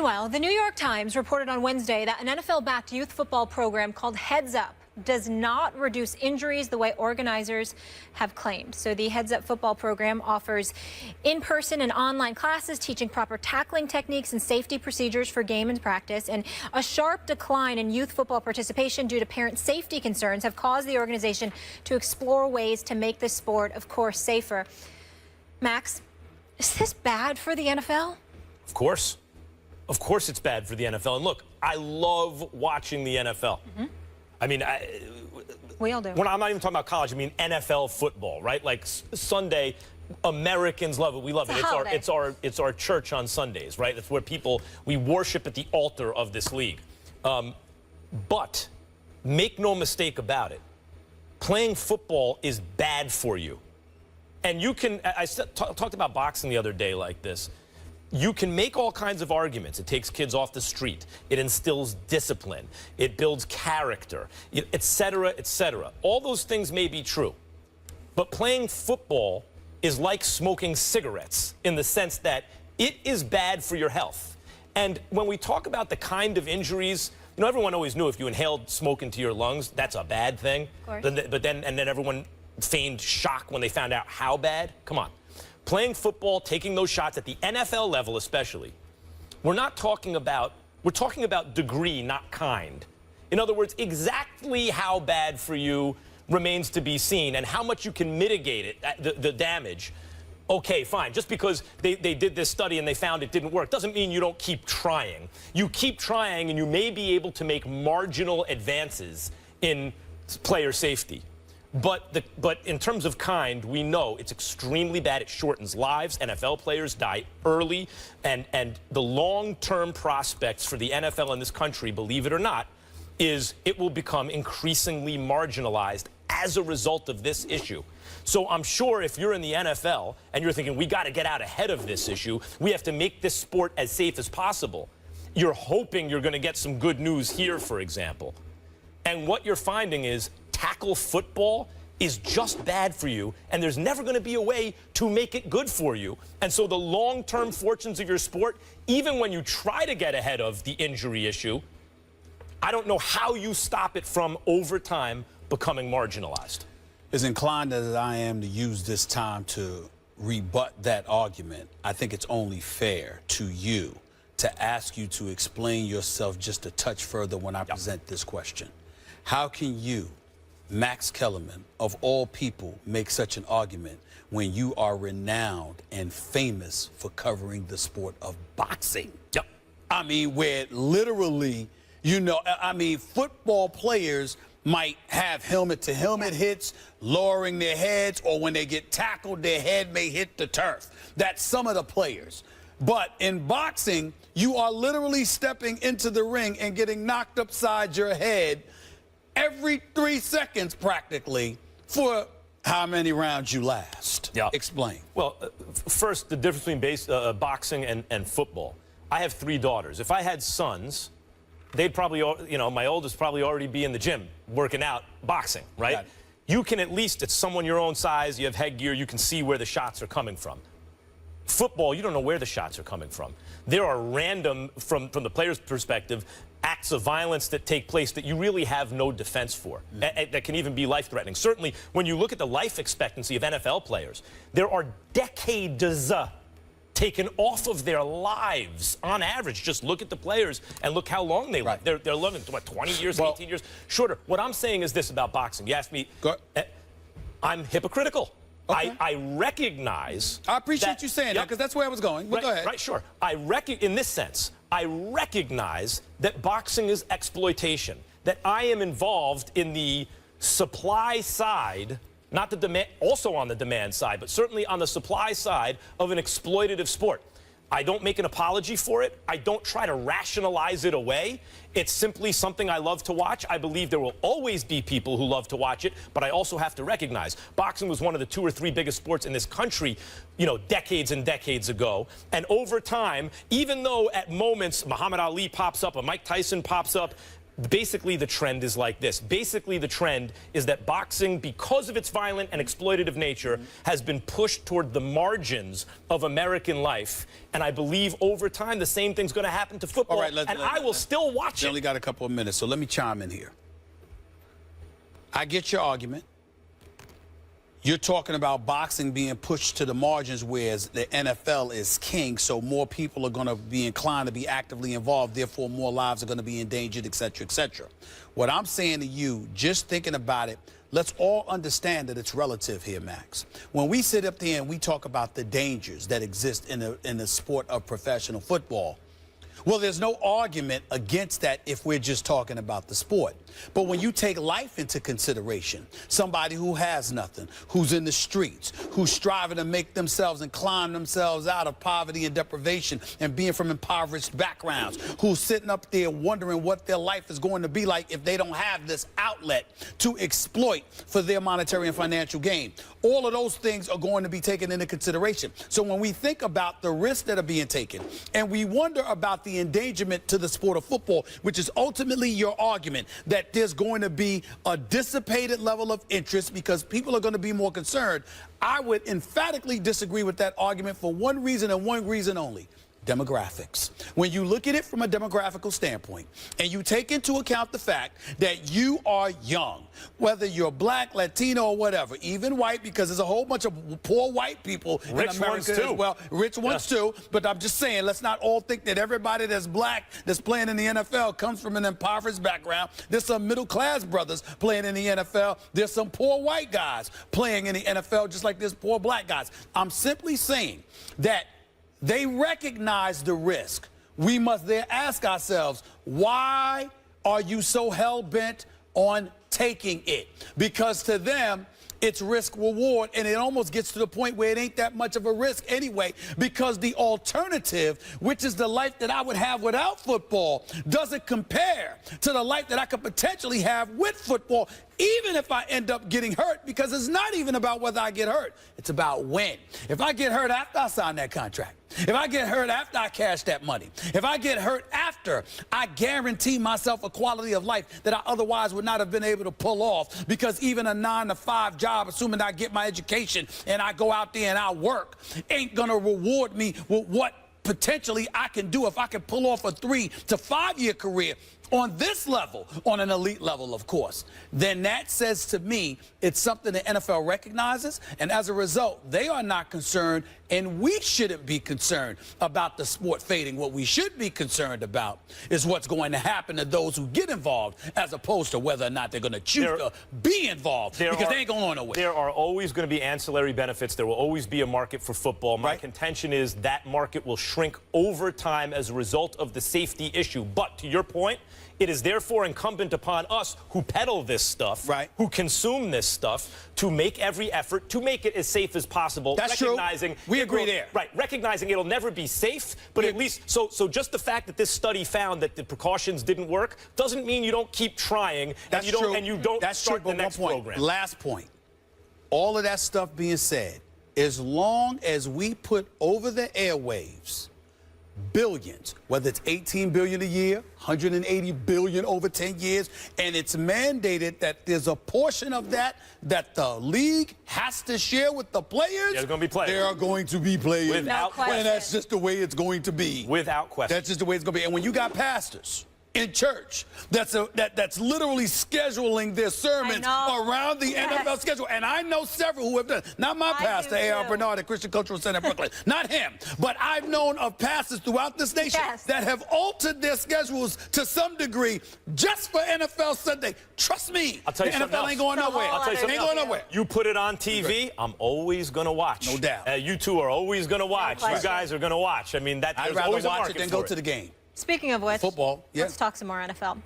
Well, the New York Times reported on Wednesday that an NFL-backed youth football program called Heads Up does not reduce injuries the way organizers have claimed. So the Heads Up football program offers in-person and online classes teaching proper tackling techniques and safety procedures for game and practice. And a sharp decline in youth football participation due to parent safety concerns have caused the organization to explore ways to make the sport, of course, safer. Max, is this bad for the NFL? Of course. Of course it's bad for the NFL. And look, I love watching the NFL. I mean, we all do. I'm not even talking about college. I mean NFL football, right? Like Sunday, Americans love it. We love it. It's our church on Sundays, right? It's where we worship at the altar of this league. But make no mistake about it, playing football is bad for you. And you can, I talked about boxing the other day like this. You can make all kinds of arguments. It takes kids off the street. It instills discipline. It builds character, et cetera, et cetera. All those things may be true. But playing football is like smoking cigarettes in the sense that it is bad for your health. And when we talk about the kind of injuries, you know, everyone always knew if you inhaled smoke into your lungs, that's a bad thing. Of course. But then everyone feigned shock when they found out how bad. Come on. Playing football, taking those shots at the NFL level especially, we're talking about degree, not kind. In other words, exactly how bad for you remains to be seen and how much you can mitigate it, the damage. Okay, fine. Just because they did this study and they found it didn't work doesn't mean you don't keep trying. You keep trying and you may be able to make marginal advances in player safety. But in terms of kind, we know it's extremely bad. It shortens lives. NFL players die early. And the long-term prospects for the NFL in this country, believe it or not, is it will become increasingly marginalized as a result of this issue. So I'm sure if you're in the NFL and you're thinking, we got to get out ahead of this issue, we have to make this sport as safe as possible, you're hoping you're going to get some good news here, for example. And what you're finding is tackle football is just bad for you, and there's never going to be a way to make it good for you. And so the long-term fortunes of your sport, even when you try to get ahead of the injury issue, I don't know how you stop it from, over time, becoming marginalized. As inclined as I am to use this time to rebut that argument, I think it's only fair to you to ask you to explain yourself just a touch further when I present this question. How can you, Max Kellerman, of all people, make such an argument when you are renowned and famous for covering the sport of boxing? Yep. I mean, where literally, you know, I mean, football players might have helmet-to-helmet hits, lowering their heads, or when they get tackled, their head may hit the turf. That's some of the players. But in boxing, you are literally stepping into the ring and getting knocked upside your head every 3 seconds practically for how many rounds you last. Yeah. Explain. Well, first, the difference between boxing and football. I have 3 daughters. If I had sons, they'd probably, you know, my oldest probably already be in the gym working out boxing, right? Got it. You can at least, it's someone your own size, you have headgear, you can see where the shots are coming from. Football, you don't know where the shots are coming from. There are random, from the player's perspective, acts of violence that take place that you really have no defense for, that can even be life-threatening. Certainly, when you look at the life expectancy of NFL players, there are decades taken off of their lives on average. Just look at the players and look how long they live. They're living, what, 20 years, 18 years? Shorter. What I'm saying is this about boxing. You asked me, I'm hypocritical. Okay. I recognize. I appreciate you saying that, because that's where I was going. But go ahead. Right, sure. In this sense, I recognize that boxing is exploitation, that I am involved in the supply side, not the demand, also on the demand side, but certainly on the supply side of an exploitative sport. I don't make an apology for it. I don't try to rationalize it away. It's simply something I love to watch. I believe there will always be people who love to watch it, but I also have to recognize boxing was one of the 2 or 3 biggest sports in this country, you know, decades and decades ago. And over time, even though at moments Muhammad Ali pops up, or Mike Tyson pops up, basically the trend is like this. Basically, the trend is that boxing, because of its violent and exploitative nature, has been pushed toward the margins of American life. And I believe over time the same thing's going to happen to football. All right, I will still watch We it. only got a couple of minutes, so let me chime in here. I get your argument. You're talking about boxing being pushed to the margins, whereas the NFL is king, so more people are going to be inclined to be actively involved, therefore more lives are going to be endangered, et cetera, et cetera. What I'm saying to you, just thinking about it, let's all understand that it's relative here, Max. When we sit up there and we talk about the dangers that exist in the sport of professional football, well, there's no argument against that if we're just talking about the sport. But when you take life into consideration, somebody who has nothing, who's in the streets, who's striving to make themselves and climb themselves out of poverty and deprivation and being from impoverished backgrounds, who's sitting up there wondering what their life is going to be like if they don't have this outlet to exploit for their monetary and financial gain. All of those things are going to be taken into consideration. So when we think about the risks that are being taken and we wonder about the endangerment to the sport of football, which is ultimately your argument that there's going to be a dissipated level of interest because people are going to be more concerned, I would emphatically disagree with that argument for one reason and one reason only. Demographics. When you look at it from a demographical standpoint and you take into account the fact that you are young, whether you're black, Latino, or whatever, even white, because there's a whole bunch of poor white people in America as well. Rich ones too. But I'm just saying, let's not all think that everybody that's black that's playing in the NFL comes from an impoverished background. There's some middle-class brothers playing in the NFL. There's some poor white guys playing in the NFL, just like there's poor black guys. I'm simply saying that they recognize the risk. We must then ask ourselves, why are you so hell-bent on taking it? Because to them, it's risk reward, and it almost gets to the point where it ain't that much of a risk anyway, because the alternative, which is the life that I would have without football, doesn't compare to the life that I could potentially have with football, even if I end up getting hurt, because it's not even about whether I get hurt. It's about when. If I get hurt after I sign that contract, if I get hurt after I cash that money, if I get hurt after I guarantee myself a quality of life that I otherwise would not have been able to pull off, because even a 9-to-5 job, assuming I get my education and I go out there and I work, ain't gonna reward me with what potentially I can do if I can pull off a 3 to 5 year career on this level, on an elite level, of course, then that says to me it's something the NFL recognizes, and as a result, they are not concerned, and we shouldn't be concerned about the sport fading. What we should be concerned about is what's going to happen to those who get involved, as opposed to whether or not they're going to choose to be involved, because they ain't going nowhere. There are always going to be ancillary benefits. There will always be a market for football. My contention is that market will shrink over time as a result of the safety issue. But to your point, it is therefore incumbent upon us who peddle this stuff, who consume this stuff, to make every effort to make it as safe as possible. That's true. We agree there. Right. Recognizing it'll never be safe, but at least, so just the fact that this study found that the precautions didn't work doesn't mean you don't keep trying. That's and you true. Don't, and you don't That's start true, the next program. Last point. All of that stuff being said, as long as we put over the airwaves billions, whether it's 18 billion a year, 180 billion over 10 years, and it's mandated that there's a portion of that the league has to share with the players. There's going to be players. There are going to be players. Without question. And that's just the way it's going to be. Without question. That's just the way it's going to be. And when you got pastors in church that's literally scheduling their sermons around the NFL schedule. And I know several who have done it. Not my pastor, A.R. Bernard at Christian Cultural Center in Brooklyn. Not him. But I've known of pastors throughout this nation that have altered their schedules to some degree just for NFL Sunday. Trust me, I'll tell you the NFL ain't going nowhere. I'll tell you something ain't going nowhere. You put it on TV, I'm always going to watch. No doubt. You two are always going to watch. You guys are going to watch. I mean, I'd rather watch it than go to the game. Speaking of which, Football, yeah. let's talk some more NFL.